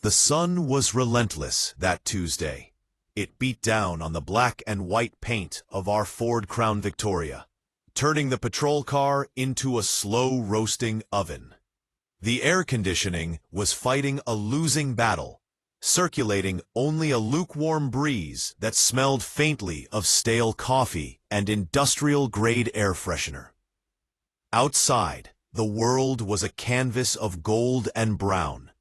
The sun was relentless that Tuesday. It beat down on the black and white paint of our Ford Crown Victoria, turning the patrol car into a slow-roasting oven. The air conditioning was fighting a losing battle, circulating only a lukewarm breeze that smelled faintly of stale coffee and industrial-grade air freshener. Outside, the world was a canvas of gold and brown.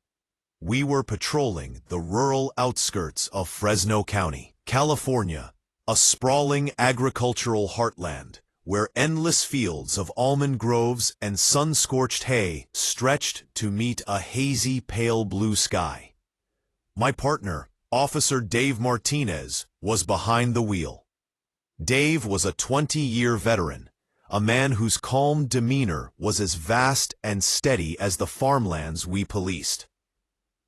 We were patrolling the rural outskirts of Fresno County, California, a sprawling agricultural heartland where endless fields of almond groves and sun-scorched hay stretched to meet a hazy pale blue sky. My partner, Officer Dave Martinez, was behind the wheel. Dave was a 20-year veteran, a man whose calm demeanor was as vast and steady as the farmlands we policed.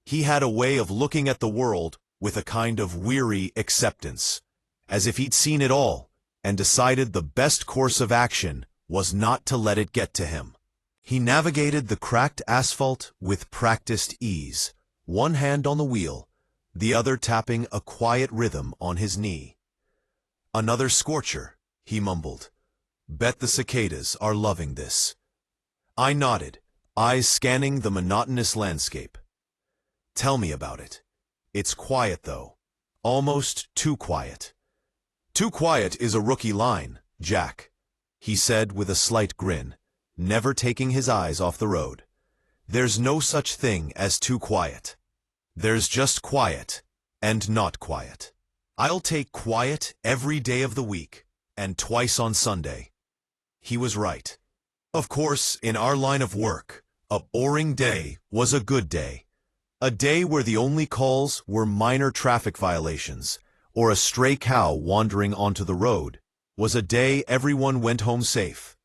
He had a way of looking at the world with a kind of weary acceptance, as if he'd seen it all and decided the best course of action was not to let it get to him. He navigated the cracked asphalt with practiced ease, one hand on the wheel, the other tapping a quiet rhythm on his knee. "Another scorcher," he mumbled. "Bet the cicadas are loving this." I nodded, eyes scanning the monotonous landscape. "Tell me about it." "It's quiet, though. Almost too quiet." "Too quiet is a rookie line, Jack," he said with a slight grin, never taking his eyes off the road. "There's no such thing as too quiet. There's just quiet and not quiet. I'll take quiet every day of the week and twice on Sunday." He was right. Of course, in our line of work, a boring day was a good day. A day where the only calls were minor traffic violations or a stray cow wandering onto the road was a day everyone went home safe.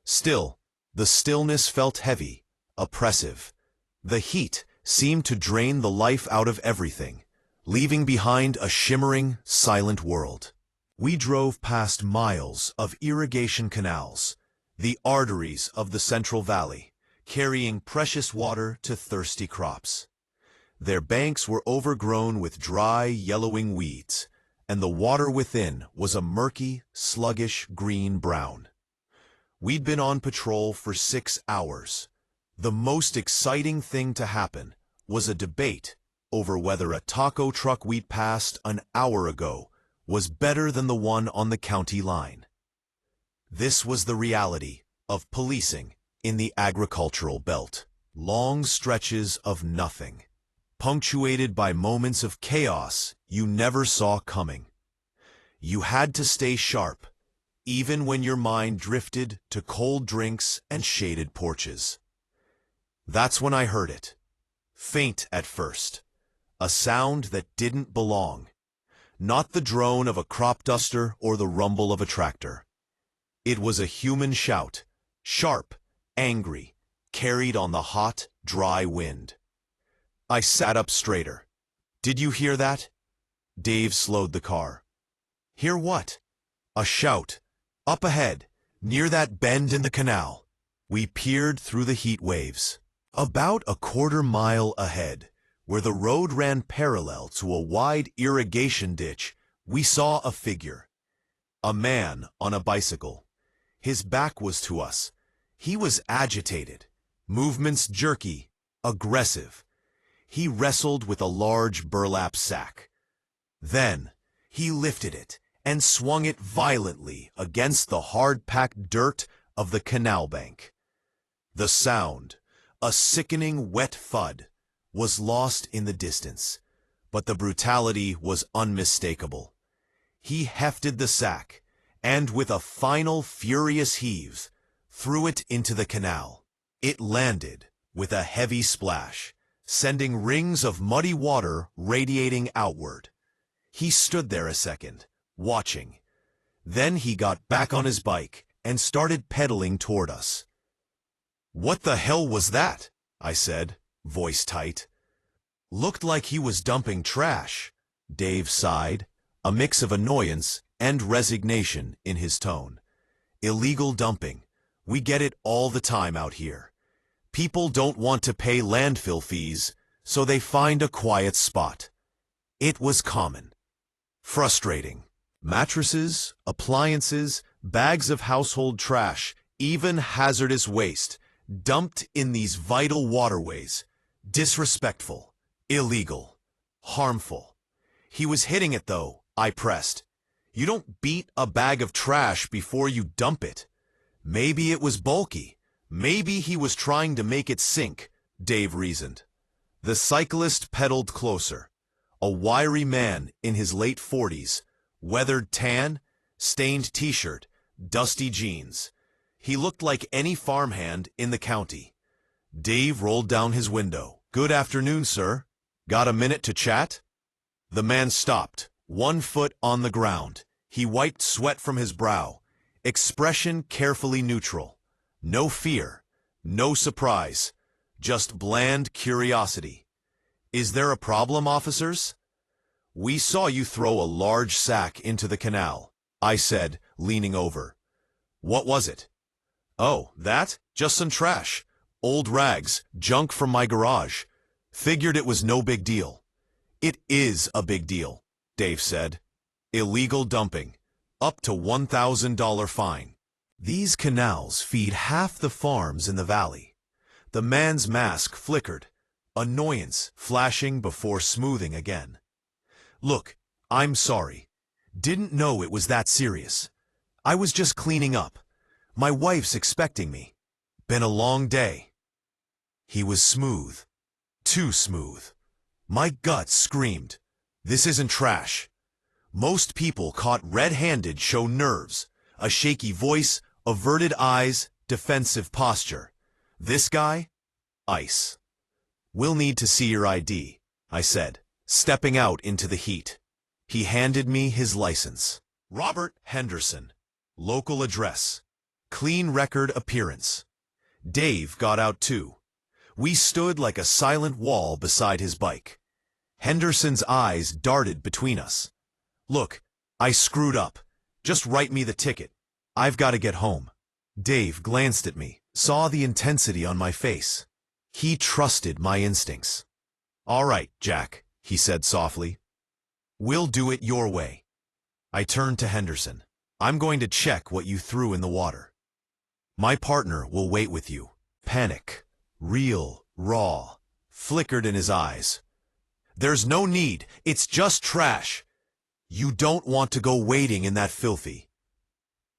Still, the stillness felt heavy, oppressive. The heat seemed to drain the life out of everything, leaving behind a shimmering, silent world. We drove past miles of irrigation canals, the arteries of the Central Valley, carrying precious water to thirsty crops. Their banks were overgrown with dry, yellowing weeds, and the water within was a murky, sluggish green-brown. We'd been on patrol for 6 hours. The most exciting thing to happen was a debate over whether a taco truck we'd passed an hour ago was better than the one on the county line. This was the reality of policing in the agricultural belt. Long stretches of nothing, punctuated by moments of chaos you never saw coming. You had to stay sharp, even when your mind drifted to cold drinks and shaded porches. That's when I heard it. Faint at first. A sound that didn't belong. Not the drone of a crop duster or the rumble of a tractor. It was a human shout, sharp, angry, carried on the hot, dry wind. I sat up straighter. "Did you hear that?" Dave slowed the car. "Hear what?" "A shout. Up ahead, near that bend in the canal." We peered through the heat waves. About a quarter-mile ahead, where the road ran parallel to a wide irrigation ditch, we saw a figure. A man on a bicycle. His back was to us. He was agitated, movements jerky, aggressive. He wrestled with a large burlap sack. Then, he lifted it and swung it violently against the hard-packed dirt of the canal bank. The sound, a sickening wet thud, was lost in the distance, but the brutality was unmistakable. He hefted the sack, and with a final furious heave, threw it into the canal. It landed with a heavy splash, sending rings of muddy water radiating outward. He stood there a second, watching. Then he got back on his bike and started pedaling toward us. "What the hell was that?" I said, voice tight. "Looked like he was dumping trash," Dave sighed, a mix of annoyance and resignation in his tone. "Illegal dumping. We get it all the time out here. People don't want to pay landfill fees, so they find a quiet spot. It was common. Frustrating. Mattresses, appliances, bags of household trash, even hazardous waste, dumped in these vital waterways. Disrespectful, illegal, harmful. He was hitting it though, I pressed. You don't beat a bag of trash before you dump it. Maybe it was bulky. Maybe he was trying to make it sink, Dave reasoned. The cyclist pedaled closer. A wiry man in his late 40s, weathered tan, stained t-shirt, dusty jeans. He looked like any farmhand in the county. Dave rolled down his window. "Good afternoon, sir. Got a minute to chat?" The man stopped, 1 foot on the ground. He wiped sweat from his brow, expression carefully neutral. No fear, no surprise, just bland curiosity. "Is there a problem, officers?" "We saw you throw a large sack into the canal," I said, leaning over. "What was it?" "Oh, that? Just some trash. Old rags, junk from my garage. Figured it was no big deal." "It is a big deal," Dave said. "Illegal dumping. Up to $1,000 fine. These canals feed half the farms in the valley." The man's mask flickered, annoyance flashing before smoothing again. "Look, I'm sorry. Didn't know it was that serious. I was just cleaning up. My wife's expecting me. Been a long day." He was smooth. Too smooth. My gut screamed. This isn't trash. Most people caught red-handed show nerves, a shaky voice, averted eyes, defensive posture. This guy? Ice. "We'll need to see your ID," I said, stepping out into the heat. He handed me his license. Robert Henderson. Local address. Clean record appearance. Dave got out too. We stood like a silent wall beside his bike. Henderson's eyes darted between us. "Look, I screwed up. Just write me the ticket. I've got to get home." Dave glanced at me, saw the intensity on my face. He trusted my instincts. "All right, Jack," he said softly. "We'll do it your way." I turned to Henderson. "I'm going to check what you threw in the water. My partner will wait with you." Panic, real, raw, flickered in his eyes. "There's no need. It's just trash." "You don't want to go wading in that filthy."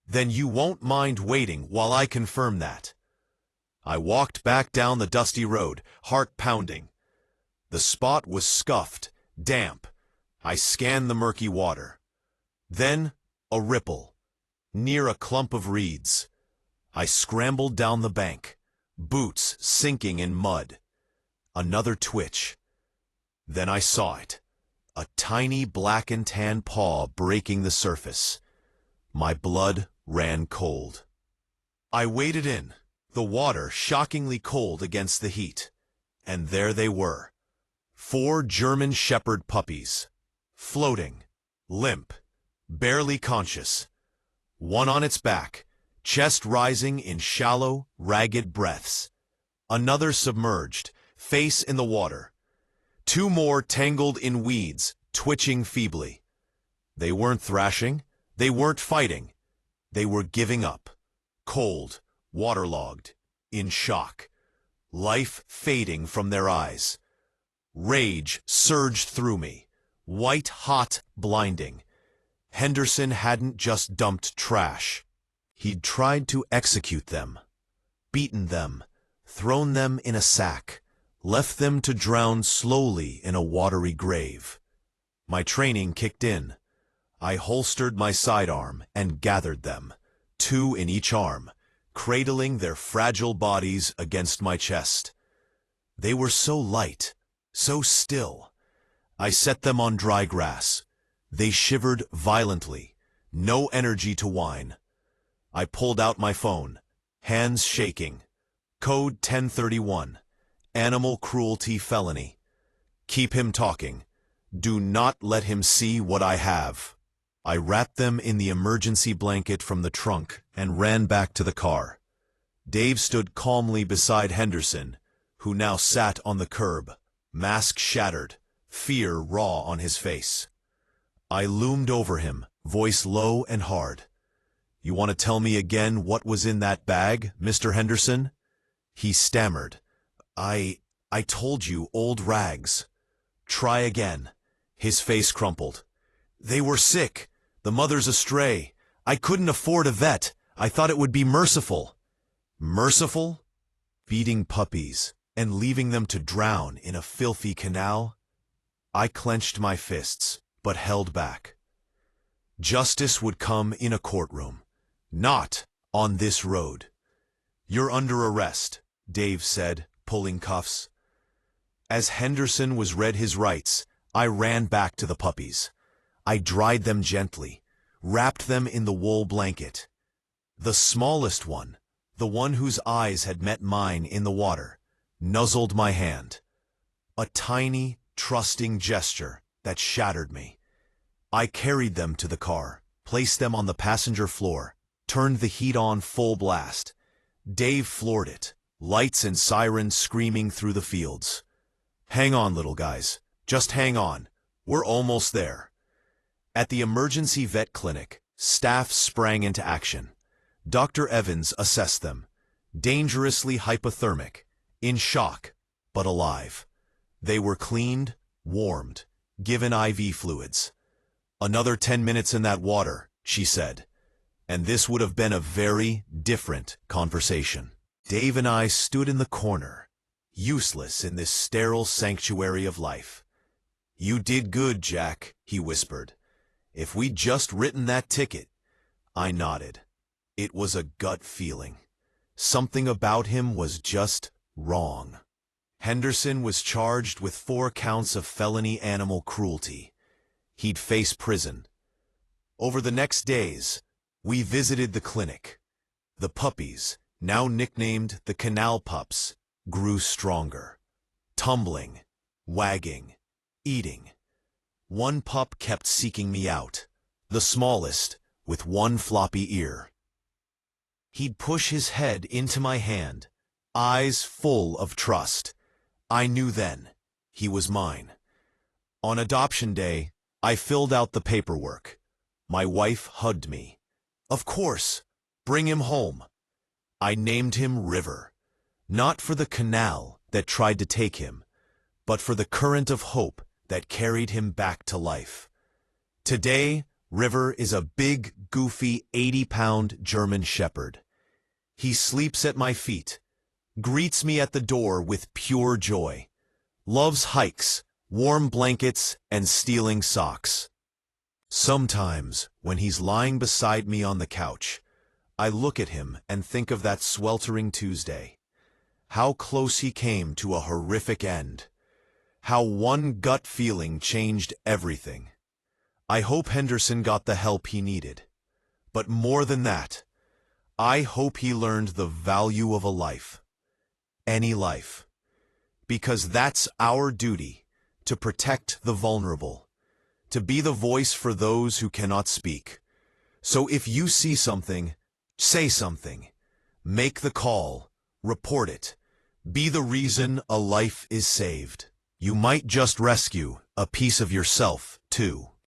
"Then you won't mind waiting while I confirm that." I walked back down the dusty road, heart pounding. The spot was scuffed, damp. I scanned the murky water. Then, a ripple. Near a clump of reeds. I scrambled down the bank, boots sinking in mud. Another twitch. Then I saw it. A tiny black and tan paw breaking the surface. My blood ran cold. I waded in, the water shockingly cold against the heat. And there they were. 4 German Shepherd puppies. Floating, limp, barely conscious. One on its back, chest rising in shallow, ragged breaths. Another submerged, face in the water. 2 more tangled in weeds, twitching feebly. They weren't thrashing. They weren't fighting. They were giving up. Cold, waterlogged, in shock. Life fading from their eyes. Rage surged through me. White hot, blinding. Henderson hadn't just dumped trash. He'd tried to execute them. Beaten them. Thrown them in a sack. Left them to drown slowly in a watery grave. My training kicked in. I holstered my sidearm and gathered them, 2 in each arm, cradling their fragile bodies against my chest. They were so light, so still. I set them on dry grass. They shivered violently, no energy to whine. I pulled out my phone, hands shaking. Code 1031, animal cruelty felony. Keep him talking. Do not let him see what I have. I wrapped them in the emergency blanket from the trunk and ran back to the car. Dave stood calmly beside Henderson, who now sat on the curb, mask shattered, fear raw on his face. I loomed over him, voice low and hard. "You want to tell me again what was in that bag, Mr. Henderson?" He stammered. I told you, old rags." "Try again." His face crumpled. "They were sick. The mother's astray. I couldn't afford a vet. I thought it would be merciful." Merciful? Feeding puppies and leaving them to drown in a filthy canal? I clenched my fists, but held back. Justice would come in a courtroom, not on this road. "You're under arrest," Dave said, pulling cuffs. As Henderson was read his rights, I ran back to the puppies. I dried them gently, wrapped them in the wool blanket. The smallest one, the one whose eyes had met mine in the water, nuzzled my hand. A tiny, trusting gesture that shattered me. I carried them to the car, placed them on the passenger floor, turned the heat on full blast. Dave floored it, lights and sirens screaming through the fields. "Hang on, little guys. Just hang on. We're almost there." At the emergency vet clinic, staff sprang into action. Dr. Evans assessed them. Dangerously hypothermic, in shock, but alive. They were cleaned, warmed, given IV fluids. "Another 10 minutes in that water," she said, and this would have been a very different conversation. Dave and I stood in the corner, useless in this sterile sanctuary of life. "You did good, Jack," he whispered. "If we'd just written that ticket." I nodded. It was a gut feeling. Something about him was just wrong. Henderson was charged with 4 counts of felony animal cruelty. He'd face prison. Over the next days, we visited the clinic. The puppies, now nicknamed the Canal Pups, grew stronger. Tumbling, wagging, eating. One pup kept seeking me out, the smallest, with one floppy ear. He'd push his head into my hand, eyes full of trust. I knew then he was mine. On adoption day, I filled out the paperwork. My wife hugged me. "Of course, bring him home." I named him River, not for the canal that tried to take him, but for the current of hope that carried him back to life. Today, River is a big, goofy 80-pound German Shepherd. He sleeps at my feet, greets me at the door with pure joy, loves hikes, warm blankets, and stealing socks. Sometimes, when he's lying beside me on the couch, I look at him and think of that sweltering Tuesday. How close he came to a horrific end. How one gut feeling changed everything. I hope Henderson got the help he needed. But more than that, I hope he learned the value of a life. Any life. Because that's our duty, to protect the vulnerable, to be the voice for those who cannot speak. So if you see something, say something. Make the call. Report it. Be the reason a life is saved. You might just rescue a piece of yourself, too.